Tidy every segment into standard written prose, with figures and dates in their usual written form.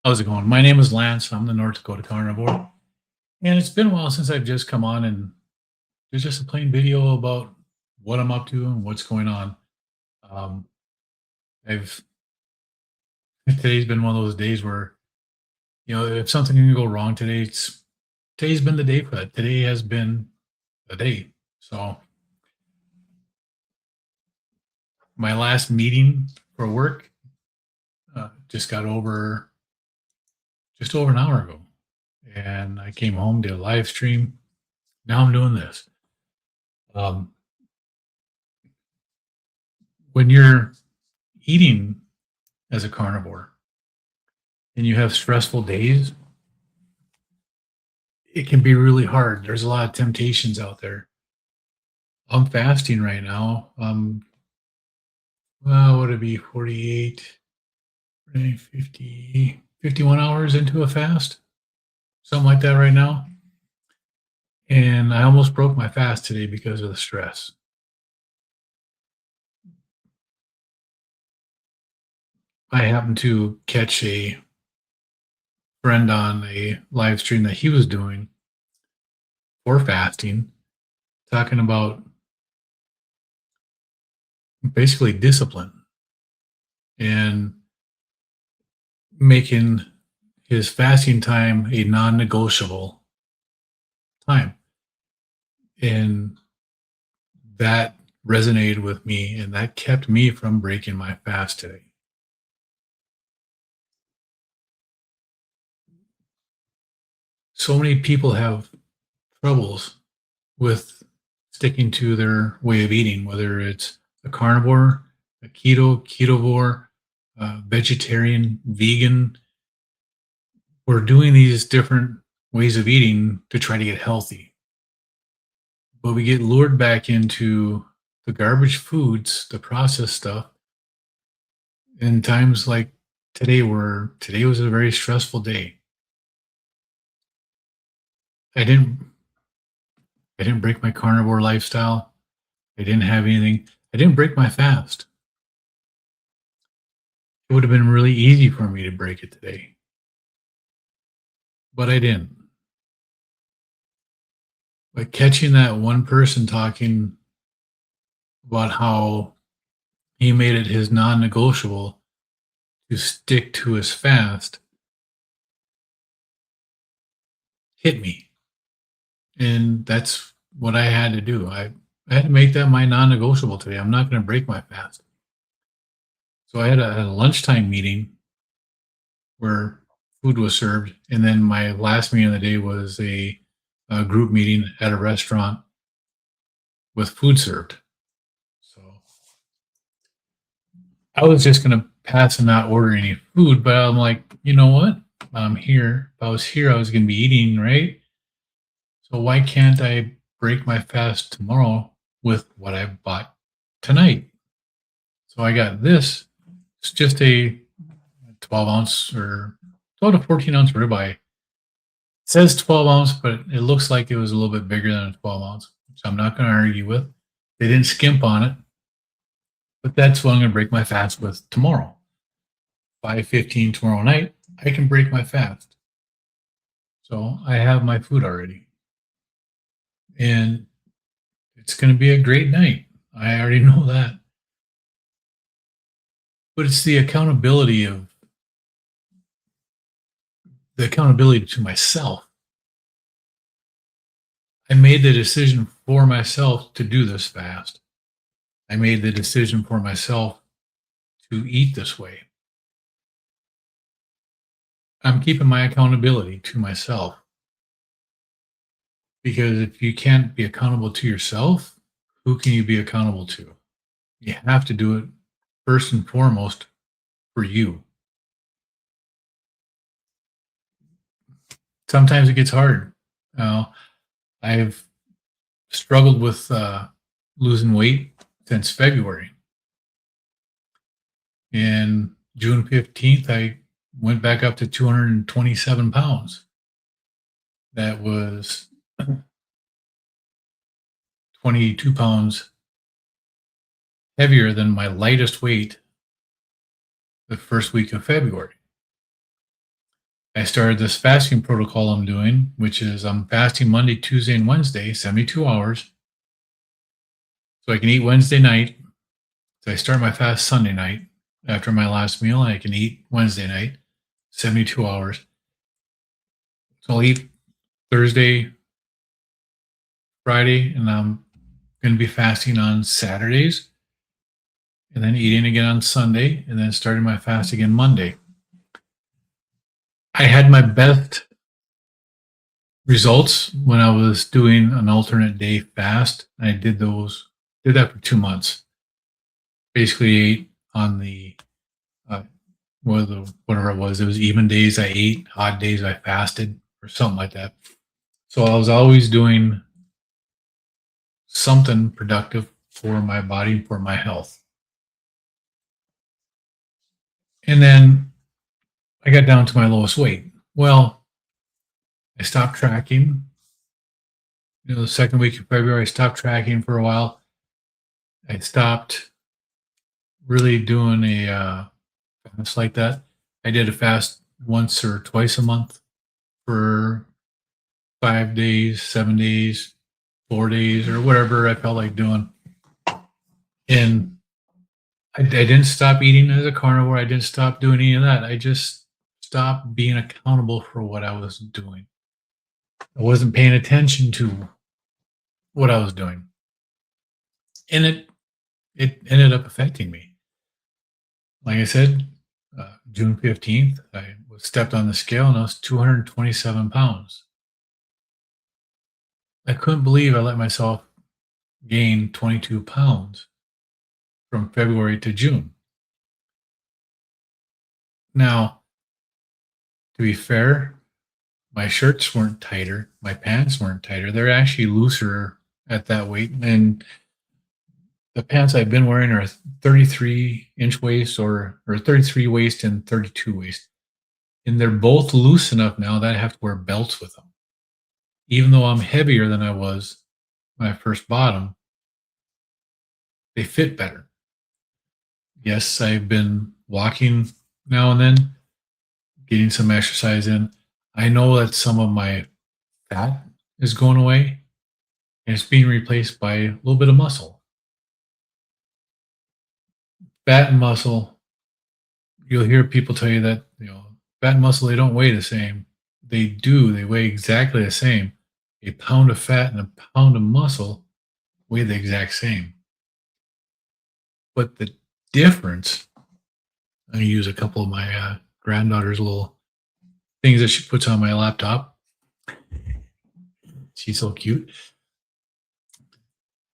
How's it going? My name is Lance. I'm the North Dakota Carnivore. And it's been a while since I've just come on and there's just a plain video about what I'm up to and what's going on. Um, I've Today's been one of those days where, if something can go wrong today, today's been the day for that. Today has been the day. So my last meeting for work just got over just over an hour ago. And I came home, did a live stream. Now I'm doing this. Um, when you're eating as a carnivore and you have stressful days, it can be really hard. There's a lot of temptations out there. I'm fasting right now. Well, would it be 48, 50, 51 hours into a fast? Something like that right now. And I almost broke my fast today because of the stress. I happened to catch a friend on a live stream that he was doing for fasting, talking about basically discipline and making his fasting time a non-negotiable time. And that resonated with me, and that kept me from breaking my fast today. So many people have troubles with sticking to their way of eating, whether it's a carnivore, a ketovore, vegetarian, vegan. We're doing these different ways of eating to try to get healthy. But we get lured back into the garbage foods, the processed stuff, in times like today, where today was a very stressful day. I didn't I didn't break my carnivore lifestyle. I didn't have anything. I didn't break my fast. It would have been really easy for me to break it today, but I didn't. But catching that one person talking about how he made it his non-negotiable to stick to his fast hit me. And that's what I had to do. I had to make that my non-negotiable today. I'm not going to break my fast. So I had a lunchtime meeting where food was served, and then my last meeting of the day was a group meeting at a restaurant with food served. So I was just going to pass and not order any food, but I'm like, you know what? I'm here. If I was here, I was going to be eating, right? So why can't I break my fast tomorrow with what I bought tonight? So I got this. It's just a 12 ounce or 12 to 14 ounce ribeye. It says 12 ounce, but it looks like it was a little bit bigger than a 12 ounce. So I'm not going to argue with. They didn't skimp on it, but that's what I'm going to break my fast with tomorrow. 5:15 tomorrow night, I can break my fast. So I have my food already. And it's going to be a great night. I already know that. But it's the accountability to myself. I made the decision for myself to do this fast. I made the decision for myself to eat this way. I'm keeping my accountability to myself. Because if you can't be accountable to yourself, who can you be accountable to? You have to do it first and foremost for you. Sometimes it gets hard. I've struggled with losing weight since February. And June 15th, I went back up to 227 pounds. That was 22 pounds heavier than my lightest weight the first week of February. I started this fasting protocol I'm doing, which is I'm fasting Monday, Tuesday, and Wednesday, 72 hours. So I can eat Wednesday night. So I start my fast Sunday night after my last meal. I can eat Wednesday night, 72 hours. So I'll eat Thursday, Friday, and I'm going to be fasting on Saturdays and then eating again on Sunday and then starting my fast again Monday. I had my best results when I was doing an alternate day fast. I did that for 2 months. Basically ate on the whatever it was. It was even days I ate, odd days I fasted, or something like that. So I was always doing something productive for my body, for my health. And then I got down to my lowest weight. Well, I stopped tracking. The second week of February, I stopped tracking for a while. I stopped really doing a fast like that. I did a fast once or twice a month for 5 days, 7 days, 4 days, or whatever I felt like doing. And I didn't stop eating as a carnivore. I didn't stop doing any of that. I just stopped being accountable for what I was doing. I wasn't paying attention to what I was doing. And it ended up affecting me. Like I said, June 15th, I was stepped on the scale and I was 227 pounds. I couldn't believe I let myself gain 22 pounds from February to June. Now, to be fair, my shirts weren't tighter, my pants weren't tighter. They're actually looser at that weight. And the pants I've been wearing are 33-inch waist or 33 waist and 32 waist. And they're both loose enough now that I have to wear belts with them. Even though I'm heavier than I was when I first bought them, they fit better. Yes, I've been walking now and then, getting some exercise in. I know that some of my fat is going away and it's being replaced by a little bit of muscle. Fat and muscle, you'll hear people tell you that, fat and muscle, they don't weigh the same. They do, they weigh exactly the same. A pound of fat and a pound of muscle weigh the exact same. But the difference, I'm going to use a couple of my granddaughter's little things that she puts on my laptop. She's so cute.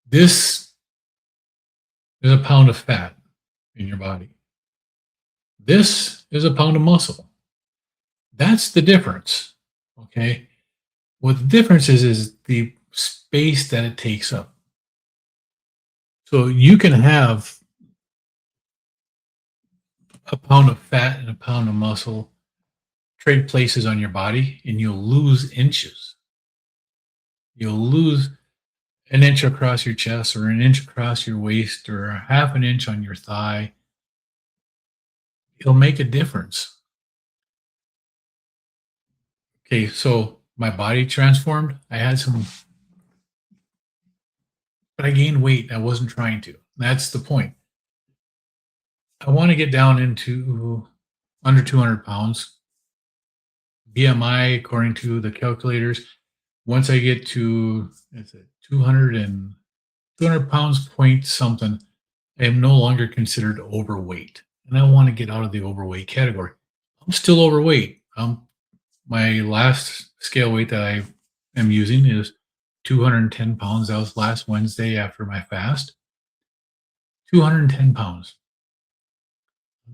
This is a pound of fat in your body. This is a pound of muscle. That's the difference. Okay. What the difference is the space that it takes up. So you can have a pound of fat and a pound of muscle trade places on your body and you'll lose inches. You'll lose an inch across your chest or an inch across your waist or a half an inch on your thigh. It'll make a difference. Okay, so my body transformed. I had some, but I gained weight. I wasn't trying to. That's the point. I want to get down into under 200 pounds. BMI, according to the calculators, once I get to 200 pounds point something, I am no longer considered overweight. And I want to get out of the overweight category. I'm still overweight. My last scale weight that I am using is 210 pounds. That was last Wednesday after my fast. 210 pounds.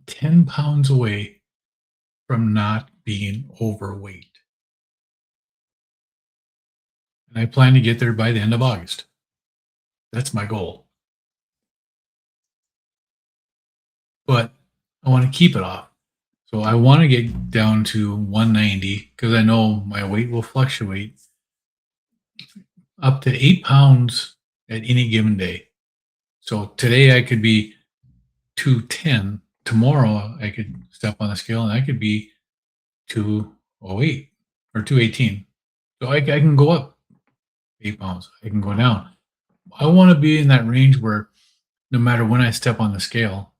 10 pounds away from not being overweight. And I plan to get there by the end of August. That's my goal. But I want to keep it off. So I want to get down to 190 because I know my weight will fluctuate up to 8 pounds at any given day. So today I could be 210. Tomorrow I could step on the scale and I could be 208 or 218. So I can go up 8 pounds. I can go down. I want to be in that range where no matter when I step on the scale,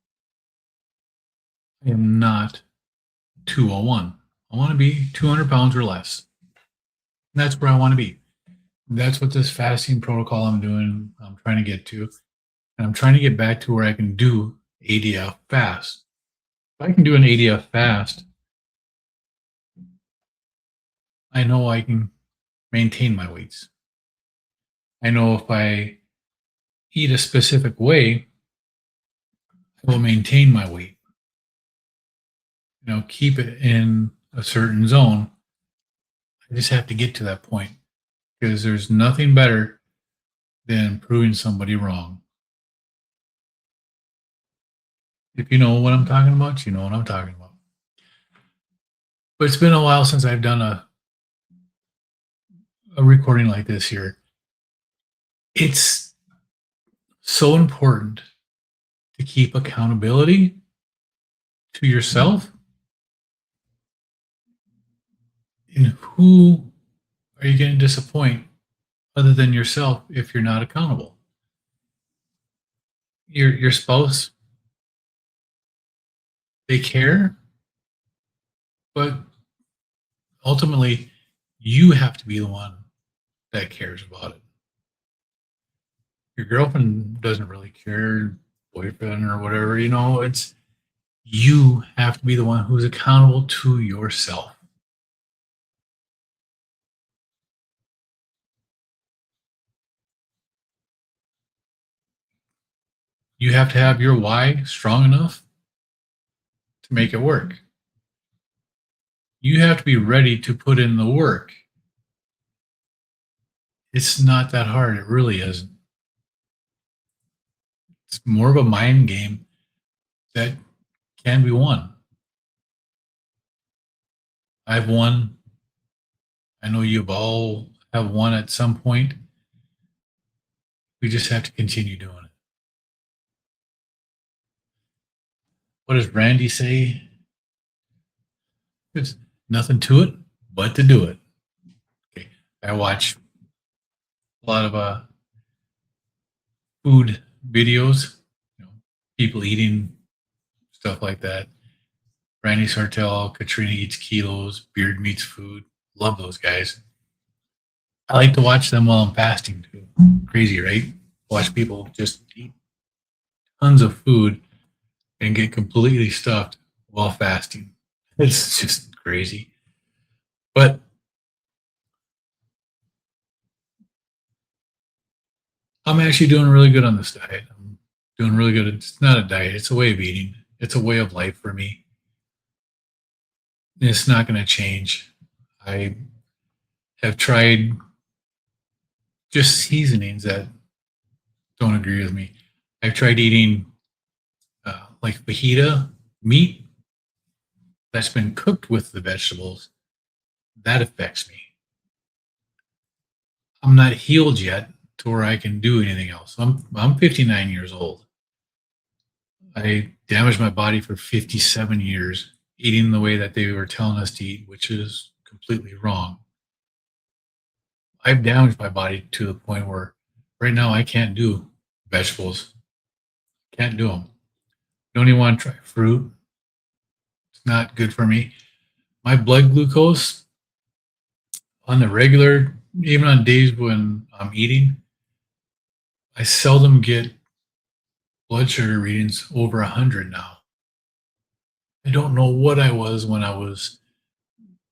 I am not 201. I want to be 200 pounds or less. And that's where I want to be. That's what this fasting protocol I'm doing, I'm trying to get to. And I'm trying to get back to where I can do ADF fast. If I can do an ADF fast, I know I can maintain my weights. I know if I eat a specific way, I will maintain my weight. Keep it in a certain zone. I just have to get to that point because there's nothing better than proving somebody wrong. If you know what I'm talking about, you know what I'm talking about. But it's been a while since I've done a recording like this here. It's so important to keep accountability to yourself. And who are you going to disappoint other than yourself if you're not accountable? Your spouse, they care, but ultimately you have to be the one that cares about it. Your girlfriend doesn't really care, boyfriend or whatever, it's you have to be the one who's accountable to yourself. You have to have your why strong enough to make it work. You have to be ready to put in the work. It's not that hard. It really isn't. It's more of a mind game that can be won. I've won. I know you've all have won at some point. We just have to continue doing it. What does Randy say? There's nothing to it but to do it. Okay. I watch a lot of food videos, people eating stuff like that. Randy Sartell, Katrina Eats Kilos, Beard Meats Food. Love those guys. I like to watch them while I'm fasting too. Crazy, right? Watch people just eat tons of food and get completely stuffed while fasting. It's just crazy. But I'm actually doing really good on this diet. I'm doing really good. It's not a diet, it's a way of eating. It's a way of life for me. It's not going to change. I have tried just seasonings that don't agree with me. I've tried eating like fajita meat that's been cooked with the vegetables. That affects me. I'm not healed yet to where I can do anything else. I'm 59 years old. I damaged my body for 57 years eating the way that they were telling us to eat, which is completely wrong. I've damaged my body to the point where right now I can't do vegetables. Can't do them. Don't even want to try fruit. It's not good for me. My blood glucose on the regular, even on days when I'm eating, I seldom get blood sugar readings over 100 now. I don't know what I was when I was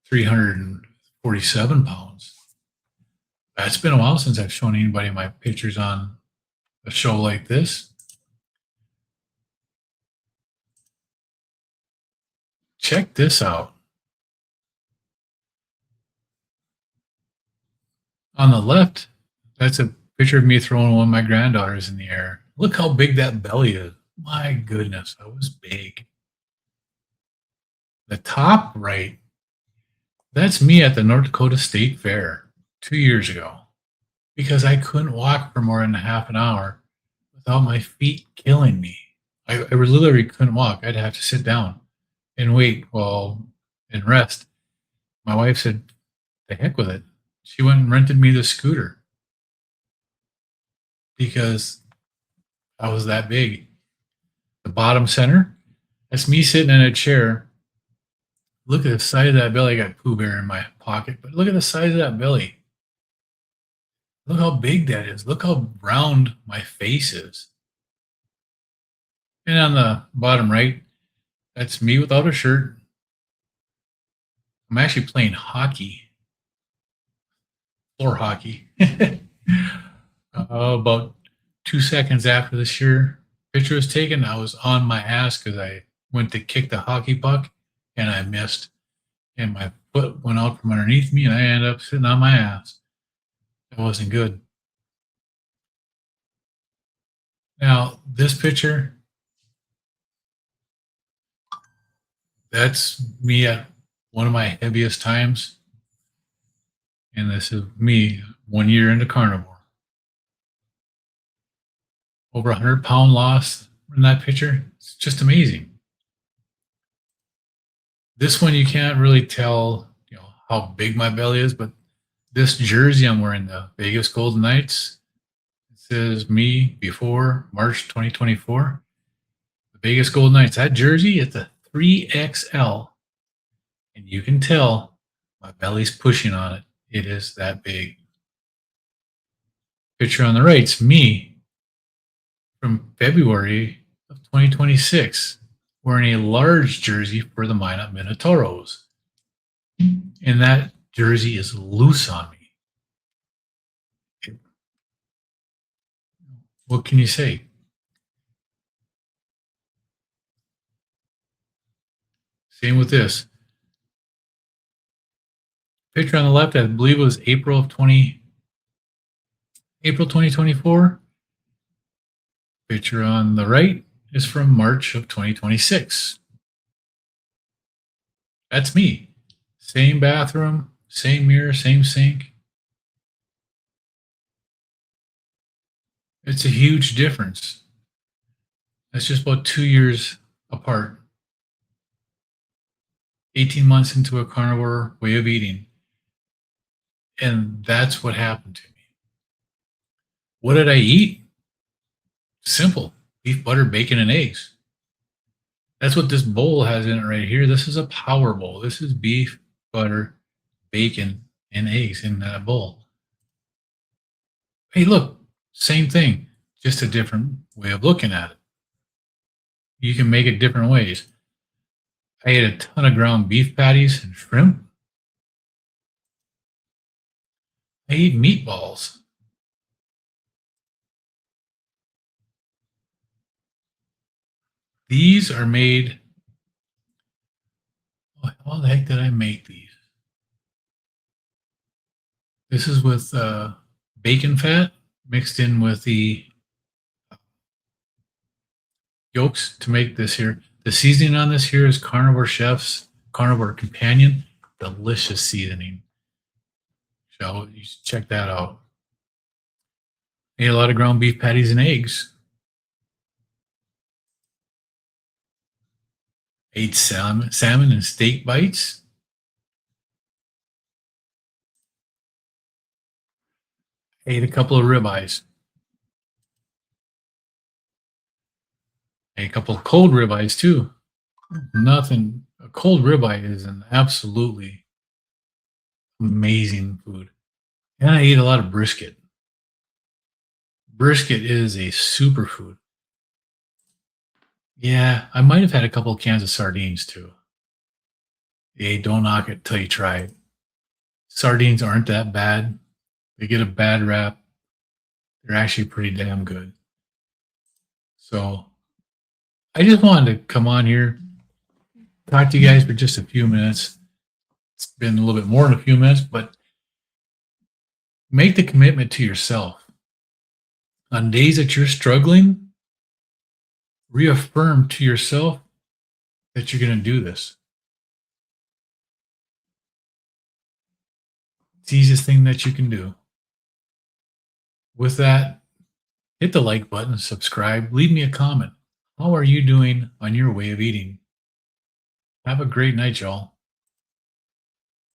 347 pounds. It's been a while since I've shown anybody my pictures on a show like this. Check this out. On the left, that's a picture of me throwing one of my granddaughters in the air. Look how big that belly is. My goodness, I was big. The top right, that's me at the North Dakota State Fair 2 years ago because I couldn't walk for more than a half an hour without my feet killing me. I literally couldn't walk. I'd have to sit down and wait and rest. My wife said, "The heck with it." She went and rented me the scooter because I was that big. The bottom center, that's me sitting in a chair. Look at the size of that belly. I got Pooh Bear in my pocket, but look at the size of that belly. Look how big that is. Look how round my face is. And on the bottom right, that's me without a shirt. I'm actually playing hockey, floor hockey. About 2 seconds after the sheer picture was taken, I was on my ass because I went to kick the hockey puck and I missed. And my foot went out from underneath me and I ended up sitting on my ass. It wasn't good. Now, this picture, that's me at one of my heaviest times. And this is me 1 year into carnivore. Over 100-pound loss in that picture. It's just amazing. This one you can't really tell, how big my belly is, but this jersey I'm wearing, the Vegas Golden Knights, it says me before March 2024. The Vegas Golden Knights, that jersey, it's a 3XL, and you can tell my belly's pushing on it. It is that big. Picture on the right's me from February of 2026, wearing a large jersey for the Minot Minotauros. And that jersey is loose on me. What can you say? Same with this. Picture on the left, I believe it was April 2024. Picture on the right is from March of 2026. That's me. Same bathroom, same mirror, same sink. It's a huge difference. That's just about 2 years apart. 18 months into a carnivore way of eating. And that's what happened to me. What did I eat? Simple. Beef, butter, bacon, and eggs. That's what this bowl has in it right here. This is a power bowl. This is beef, butter, bacon, and eggs in that bowl. Hey, look, same thing, just a different way of looking at it. You can make it different ways. I ate a ton of ground beef patties and shrimp. I ate meatballs. These are made. How the heck did I make these? This is with bacon fat mixed in with the yolks to make this here. The seasoning on this here is Carnivore Chef's Carnivore Companion. Delicious seasoning. So you should check that out. Ate a lot of ground beef patties and eggs. Ate salmon and steak bites. Ate a couple of ribeyes. Ate a couple of cold ribeyes too. Nothing. A cold ribeye is an absolutely amazing food. And I ate a lot of brisket. Brisket is a superfood. Yeah, I might have had a couple of cans of sardines too. Hey, don't knock it till you try it. Sardines aren't that bad. They get a bad rap. They're actually pretty damn good. So I just wanted to come on here, talk to you guys for just a few minutes. It's been a little bit more than a few minutes, but make the commitment to yourself. On days that you're struggling, reaffirm to yourself that you're going to do this. It's the easiest thing that you can do. With that, hit the like button, subscribe, leave me a comment. How are you doing on your way of eating? Have a great night, y'all.